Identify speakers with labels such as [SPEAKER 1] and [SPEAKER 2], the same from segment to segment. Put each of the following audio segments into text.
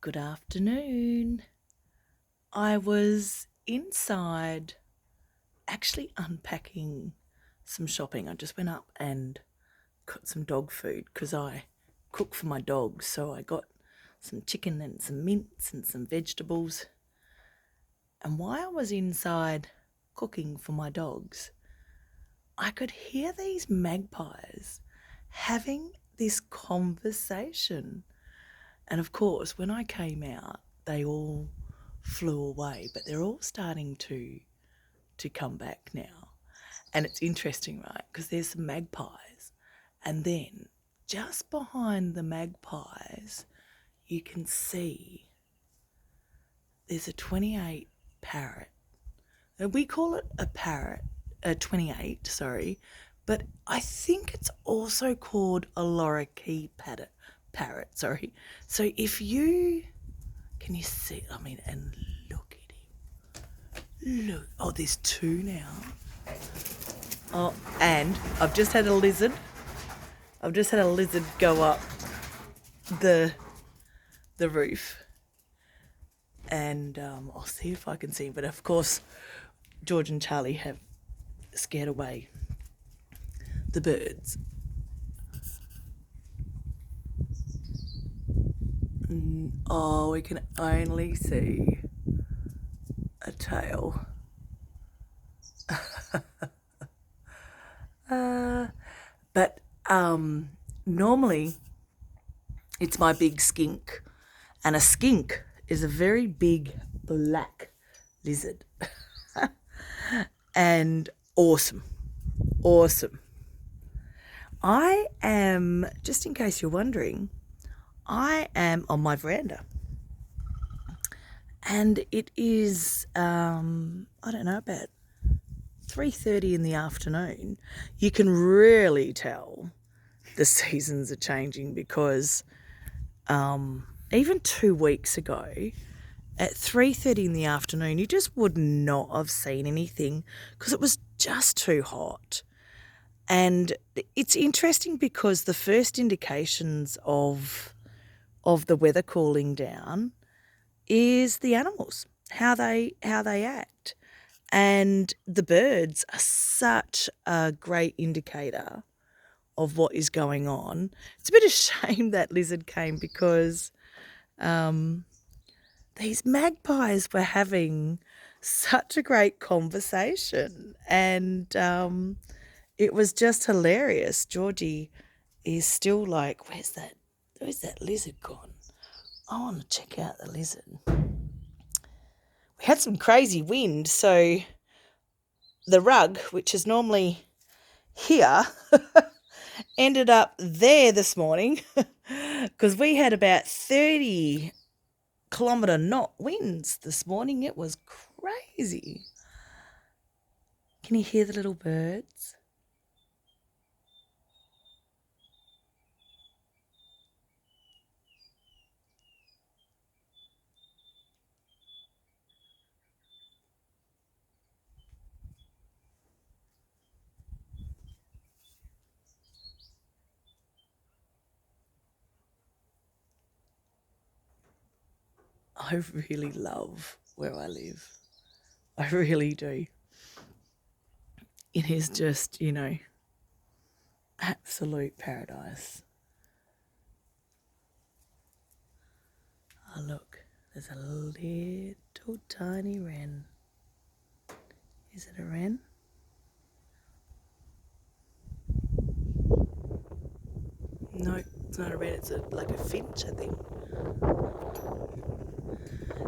[SPEAKER 1] Good afternoon. I was inside actually unpacking some shopping. I just went up and got some dog food because I cook for my dogs. So I got some chicken and some mince and some vegetables. And while I was inside cooking for my dogs, I could hear these magpies having this conversation. And of course, when I came out, they all flew away, but they're all starting to come back now. And it's interesting, right? Because there's some magpies, and then just behind the magpies, you can see there's a 28 parrot. And we call it a parrot, a 28, sorry, but I think it's also called a lorikeet parrot, sorry. So if you can you see? I mean, and look at him. Look. Oh, there's two now. Oh, and I've just had a lizard. I've just had a lizard go up the roof, and I'll see if I can see. But of course, George and Charlie have scared away the birds. Oh, we can only see a tail. But normally it's my big skink, and a skink is a very big black lizard. And awesome. I am, just in case you're wondering, I am on my veranda. And it is, I don't know, about 3:30 in the afternoon. You can really tell the seasons are changing because even 2 weeks ago at 3:30 in the afternoon, you just would not have seen anything because it was just too hot. And it's interesting because the first indications of the weather cooling down is the animals, how they act. And the birds are such a great indicator of what is going on. It's a bit of a shame that lizard came because these magpies were having such a great conversation, and it was just hilarious. Georgie is still like, where's that lizard gone? I want to check out the lizard. We had some crazy wind, so the rug, which is normally here, ended up there this morning because we had about 30-kilometre knot winds this morning. It was crazy. Can you hear the little birds? I really love where I live. I really do. It is just, absolute paradise. Oh, look, there's a little tiny wren. Is it a wren? No, it's not a wren. It's like a finch, I think.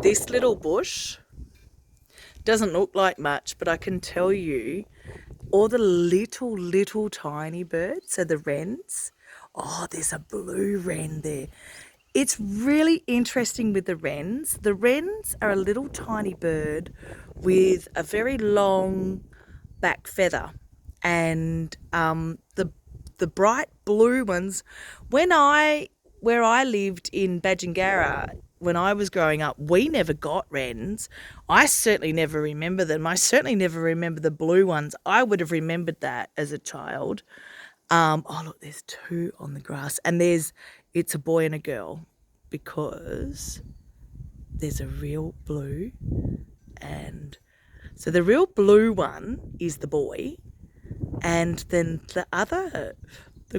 [SPEAKER 1] This little bush doesn't look like much, but I can tell you all the little tiny birds are the wrens. Oh, there's a blue wren there. It's really interesting with the wrens. The wrens are a little tiny bird with a very long back feather, and the bright blue ones. Where I lived in Badgingarra, when I was growing up, we never got wrens. I certainly never remember them. I certainly never remember the blue ones. I would have remembered that as a child. Oh, look, there's two on the grass. And it's a boy and a girl because there's a real blue, and so the real blue one is the boy, and then the other,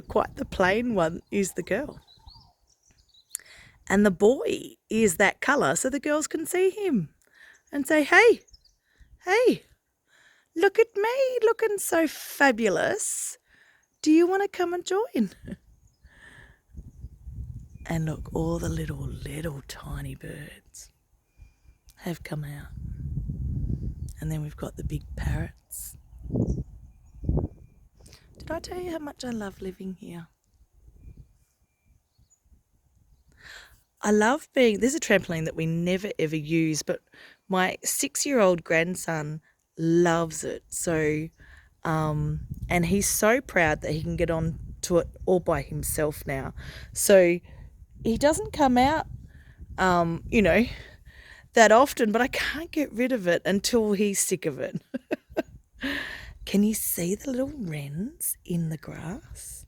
[SPEAKER 1] quite the plain one, is the girl. And the boy is that colour so the girls can see him and say, hey, hey, look at me looking so fabulous. Do you want to come and join? And look, all the little tiny birds have come out. And then we've got the big parrots. Did I tell you how much I love living here? I love there's a trampoline that we never ever use, but my 6-year-old grandson loves it. So, and he's so proud that he can get on to it all by himself now. So he doesn't come out, that often, but I can't get rid of it until he's sick of it. Can you see the little wrens in the grass?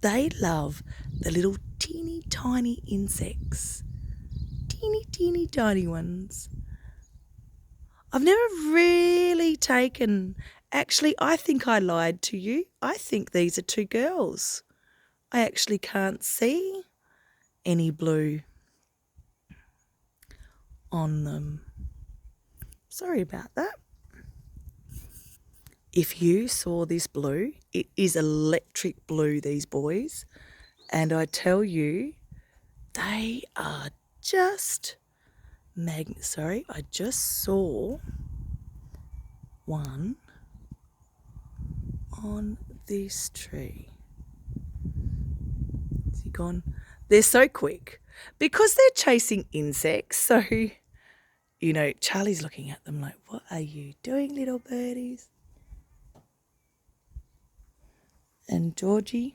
[SPEAKER 1] They love the little teeny tiny insects. Teeny tiny ones. I've never really taken... Actually, I think I lied to you. I think these are 2 girls. I actually can't see any blue on them. Sorry about that. If you saw this blue, it is electric blue, these boys. And I tell you, they are just Sorry, I just saw one on this tree. Is he gone? They're so quick because they're chasing insects. So, Charlie's looking at them like, what are you doing, little birdies? And Georgie's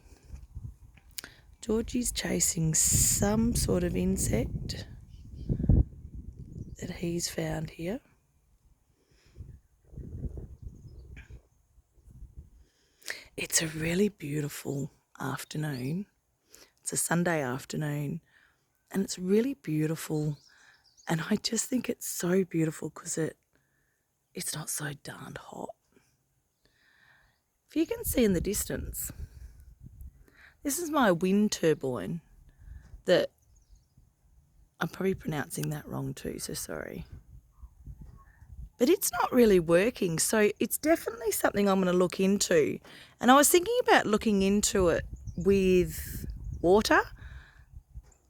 [SPEAKER 1] chasing some sort of insect that he's found here. It's a really beautiful afternoon. It's a Sunday afternoon and it's really beautiful. And I just think it's so beautiful because it's not so darned hot. If you can see in the distance, this is my wind turbine that I'm probably pronouncing that wrong too, so sorry. But it's not really working, so it's definitely something I'm going to look into. And I was thinking about looking into it with water,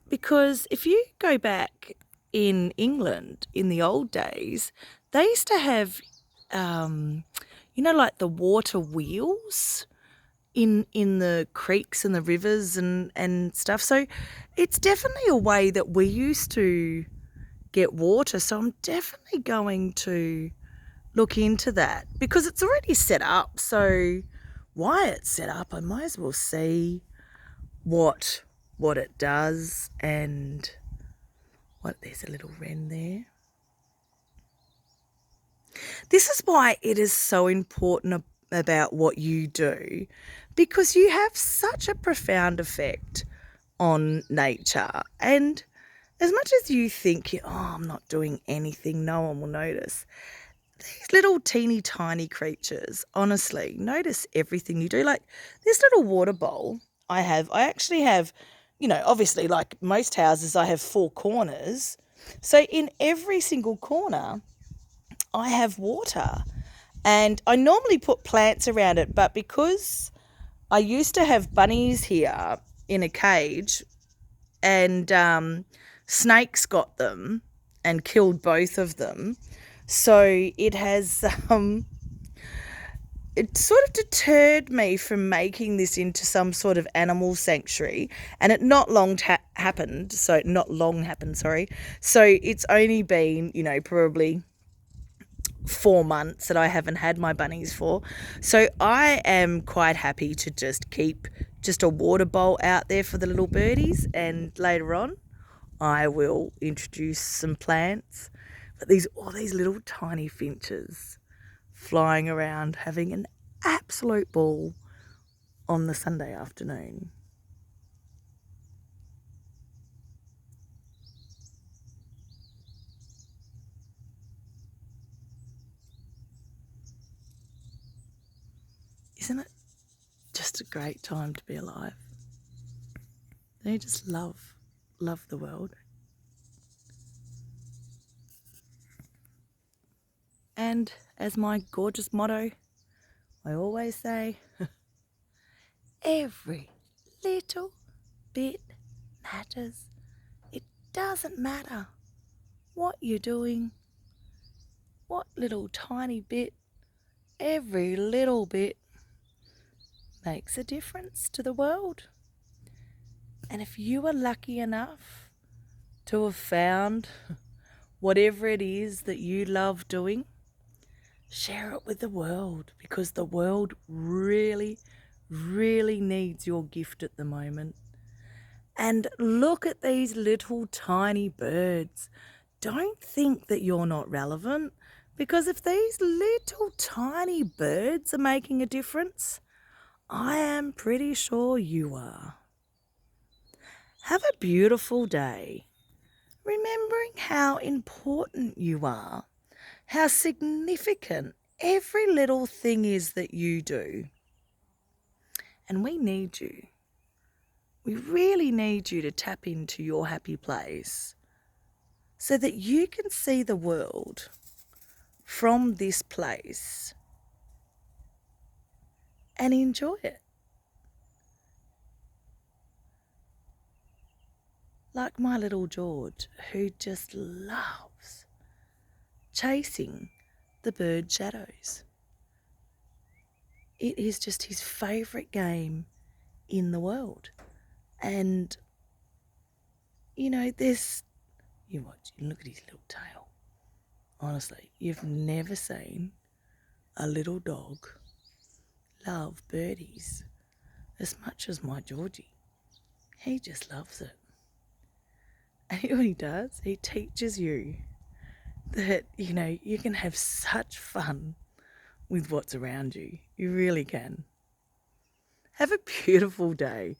[SPEAKER 1] because if you go back in England in the old days, they used to have, like the water wheels in the creeks and the rivers and stuff. So it's definitely a way that we used to get water. So I'm definitely going to look into that because it's already set up. So why it's set up, I might as well see what it does. And there's a little wren there. This is why it is so important about what you do, because you have such a profound effect on nature. And as much as you think, I'm not doing anything, no one will notice, these little teeny tiny creatures, honestly, notice everything you do. Like this little water bowl I actually have, obviously like most houses, I have 4 corners. So in every single corner, I have water. And I normally put plants around it, but because I used to have bunnies here in a cage and snakes got them and killed both of them, so it has it sort of deterred me from making this into some sort of animal sanctuary, and it not long happened. So it's only been, probably 4 months that I haven't had my bunnies for. So I am quite happy to just keep just a water bowl out there for the little birdies, and later on I will introduce some plants. But all these little tiny finches flying around having an absolute ball on the Sunday afternoon. Isn't it just a great time to be alive? Don't you just love the world? And as my gorgeous motto, I always say, every little bit matters. It doesn't matter what you're doing, what little tiny bit, every little bit makes a difference to the world. And if you are lucky enough to have found whatever it is that you love doing, share it with the world, because the world really, really needs your gift at the moment. And look at these little tiny birds. Don't think that you're not relevant, because if these little tiny birds are making a difference, I am pretty sure you are. Have a beautiful day, remembering how important you are, how significant every little thing is that you do. And we need you. We really need you to tap into your happy place so that you can see the world from this place and enjoy it. Like my little George, who just loves chasing the bird shadows. It is just his favourite game in the world. And, you know, you look at his little tail. Honestly, you've never seen a little dog love birdies as much as my Georgie. He just loves it. And what he does, he teaches you that, you know, you can have such fun with what's around you. You really can. Have a beautiful day.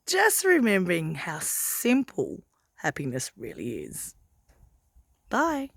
[SPEAKER 1] Just remembering how simple happiness really is. Bye.